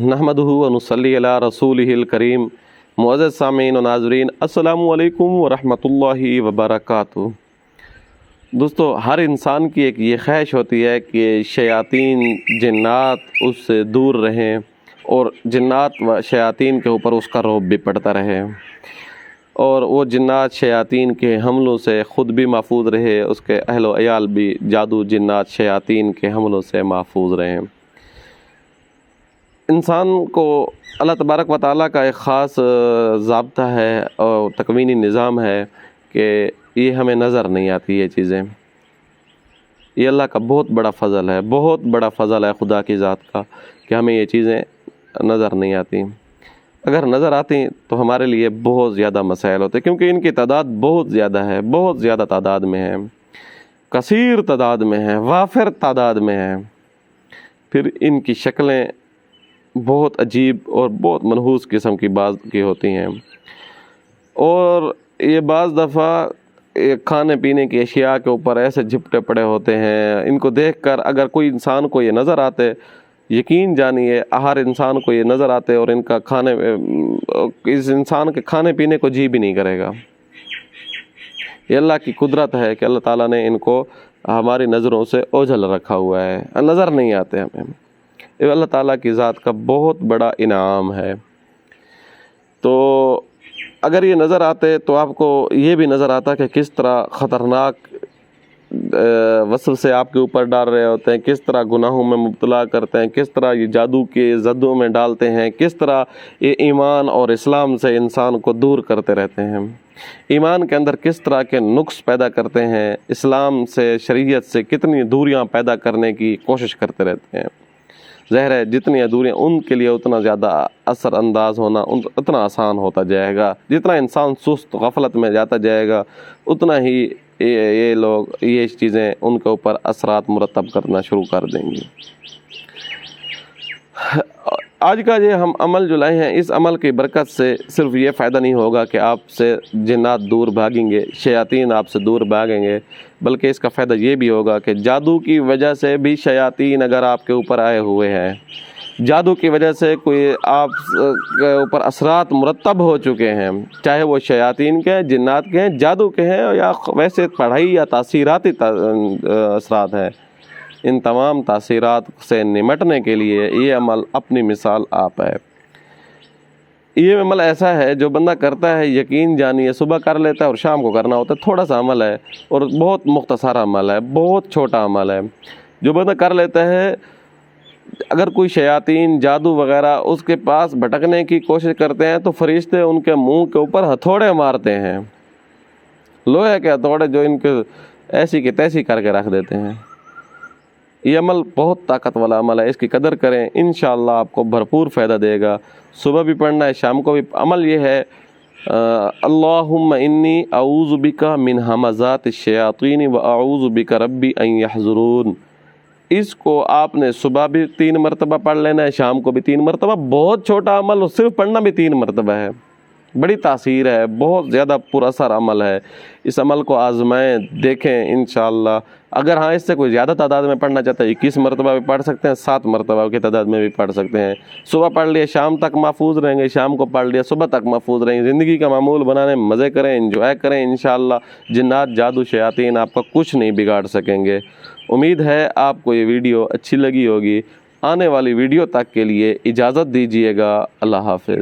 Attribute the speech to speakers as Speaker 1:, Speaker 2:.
Speaker 1: नहमदुहु व नुसल्ली अला रसूलिहिल करीम। मुअज़्ज़ज़ सामीन व नाज़रीन, अस्सलामु अलैकुम व रहमतुल्लाहि व बरकातुहू। दोस्तों, हर इंसान की एक ये ख्वाहिश होती है कि शयातीन जिन्नात उससे दूर रहें और जिन्नात व शयातीन के ऊपर उसका रौब भी पड़ता रहे और वो जिन्नात शयातीन के हमलों से ख़ुद भी महफूज रहे, उसके अहल व अयाल भी जादू जिन्नात शयातीन के हमलों से महफूज रहें। इंसान को अल्लाह तबारक व तआला का एक ख़ास ज़ाब्ता है और तकवीनी निज़ाम है कि ये हमें नज़र नहीं आती ये चीज़ें। ये अल्लाह का बहुत बड़ा फ़ज़ल है, बहुत बड़ा फ़ज़ल है खुदा की ज़ात का कि हमें ये चीज़ें नज़र नहीं आती। अगर नज़र आती तो हमारे लिए बहुत ज़्यादा मसाइल होते, क्योंकि इनकी तादाद बहुत ज़्यादा है, बहुत ज़्यादा तादाद में है, कसीर तादाद में है, वाफिर तादाद में है। फिर इनकी शक्लें बहुत अजीब और बहुत मनहूस किस्म की बाज़ की होती हैं और ये बाज़ दफ़ा खाने पीने की अशिया के ऊपर ऐसे झिपटे पड़े होते हैं। इनको देखकर अगर कोई इंसान को ये नज़र आते, यकीन जानिए हर इंसान को ये नज़र आते और इनका इस इंसान के खाने पीने को जी भी नहीं करेगा। ये अल्लाह की कुदरत है कि अल्लाह ताला ने इनको हमारी नज़रों से ओझल रखा हुआ है, नज़र नहीं आते हमें। ये अल्लाह ताला की ज़ात का बहुत बड़ा इनाम है। तो अगर ये नज़र आते तो आपको ये भी नज़र आता कि किस तरह ख़तरनाक वस्व से आपके ऊपर डाल रहे होते हैं, किस तरह गुनाहों में मुब्तला करते हैं, किस तरह ये जादू के जद्दों में डालते हैं, किस तरह ये ईमान और इस्लाम से इंसान को दूर करते रहते हैं, ईमान के अंदर किस तरह के नुक्स पैदा करते हैं, इस्लाम से शरीयत से कितनी दूरियां पैदा करने की कोशिश करते रहते हैं। ज़ाहिर है जितनी दूरियाँ उनके लिए उतना ज़्यादा असर अंदाज होना उतना आसान होता जाएगा। जितना इंसान सुस्त गफलत में जाता जाएगा उतना ही ये लोग ये चीज़ें उनके ऊपर असरात मुरतब करना शुरू कर देंगी। आज का ये हम अमल जो लाए हैं, इस अमल की बरकत से सिर्फ ये फ़ायदा नहीं होगा कि आपसे जिन्नात दूर भागेंगे, शयातीन आपसे दूर भागेंगे, बल्कि इसका फ़ायदा ये भी होगा कि जादू की वजह से भी शयातीन अगर आपके ऊपर आए हुए हैं, जादू की वजह से कोई आप के ऊपर असरात मुरतब हो चुके हैं, चाहे वो शयातीन के हैं, जिन्नात के हैं, जादू के हैं या वैसे पढ़ाई या तासीराती असरात हैं, इन तमाम तासीरात से निमटने के लिए ये अमल अपनी मिसाल आप है। ये अमल ऐसा है जो बंदा करता है, यकीन जानिए सुबह कर लेता है और शाम को करना होता है। थोड़ा सा अमल है और बहुत मुख्तसर अमल है, बहुत छोटा अमल है। जो बंदा कर लेता है, अगर कोई शयातीन जादू वगैरह उसके पास भटकने की कोशिश करते हैं तो फरिश्ते उनके मुंह के ऊपर हथौड़े मारते हैं, लोहे के हथौड़े जो इनके ऐसी की तैसी करके रख देते हैं। ये अमल बहुत ताकत वाला अमल है, इसकी कदर करें, इंशाअल्लाह आपको भरपूर फ़ायदा देगा। सुबह भी पढ़ना है, शाम को भी। अमल ये है, अल्लाहुम्मा इन्नी अऊज़ु बिका मिन हमज़ातिश शयातीन व अऊज़ु बिका रब्बी अन यहज़ुरून। इसको आपने सुबह भी 3 मरतबा पढ़ लेना है, शाम को भी 3 मरतबा। बहुत छोटा अमल, सिर्फ पढ़ना भी 3 मरतबा है, बड़ी तासीर है, बहुत ज़्यादा पुरअसर अमल है। इस अमल को आज़माएं, देखें इंशाअल्लाह। अगर हाँ इससे कोई ज़्यादा तादाद में पढ़ना चाहता है, 21 मरतबा भी पढ़ सकते हैं, 7 मरतबा की तादाद में भी पढ़ सकते हैं। सुबह पढ़ लिया शाम तक महफूज रहेंगे, शाम को पढ़ लिया सुबह तक महफूज रहेंगे। ज़िंदगी का मामूल बनाने में मज़े करें, इंजॉय करें। इंशाअल्लाह जिन्नात जादू शयातीन आपका कुछ नहीं बिगाड़ सकेंगे। उम्मीद है आपको ये वीडियो अच्छी लगी होगी। आने वाली वीडियो तक के लिए इजाज़त दीजिएगा। अल्लाह हाफ़िज़।